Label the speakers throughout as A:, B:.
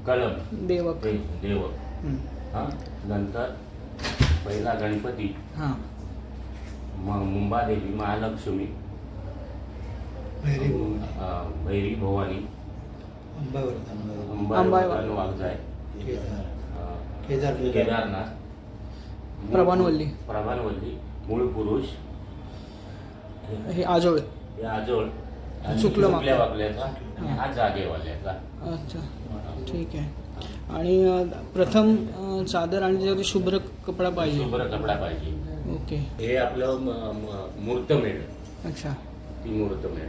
A: कलम
B: देवक.
A: देवक. हां, नंतर पहिला गणपती,
B: हां,
A: मग मुंबादेवी, महालक्ष्मी, भैरी भवानी, अंबावर्धन वाघजाय, केदारनाथ, प्रभानवल्ली, मूळ पुरुष,
B: हे आजोळ,
A: हे आजोळ,
B: शुक्ल
A: शुक्ल्या वाकल्याचा, आणि हा जागेवाल्याचा.
B: अच्छा, ठीक आहे. आणि प्रथम चादर आणि त्याच्यावरती शुभ्र कपडा पाहिजे.
A: शुभ्र कपडा पाहिजे.
B: ओके.
A: हे आपलं मूर्तमेढ.
B: अच्छा,
A: ती मूर्तमेढ.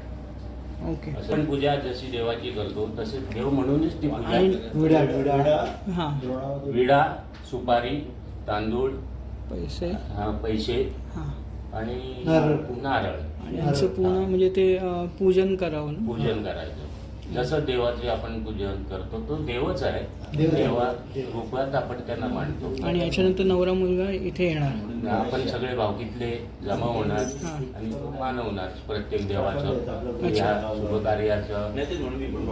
B: ओके.
A: आपण पूजा जशी देवाची करतो तसे देव म्हणूनच ती पूजा.
B: हां,
A: विडा, सुपारी, तांदूळ, पैसे
B: हां,
A: आणि नारळ.
B: आणि यांचं पूर्ण म्हणजे ते पूजन करावं ना?
A: पूजन करायचं. जसं देवाचे आपण पूजन करतो तो देवच आहे. देवा रूपात आपण त्यांना मानतो.
B: आणि याच्यानंतर नवरा मुलगा इथे येणार.
A: आपण सगळे भावकीतले जमा होणार आणि तो मानवणार प्रत्येक देवाचं या शुभकार्याचं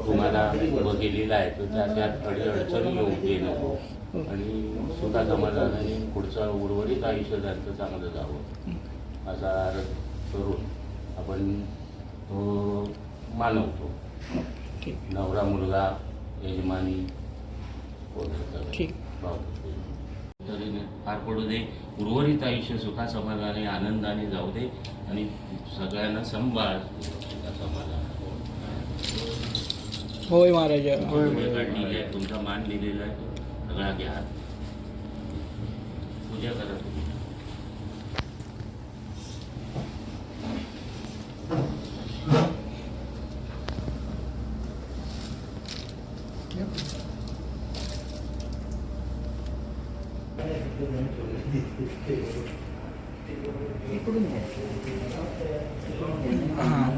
A: तुम्हाला उभं केलेलं आहे तर त्यात अडचणी येऊ दे नको आणि सुद्धा समाधानाने पुढचं उर्वरित आयुष्य त्यांचं चांगलं जावं असा अर्थ करून आपण तो मानवतो. नवरा मुलगा यजमानी तरी पार पडू दे. उर्वरित आयुष्य सुखा समाधाने आनंदाने जाऊ दे आणि सगळ्यांना संभाळ समाधान.
B: होय महाराज.
A: काढलेली आहे, तुमचा मान दिलेला आहे, सगळा घ्या, पूजा करा तुम्ही.
B: हां,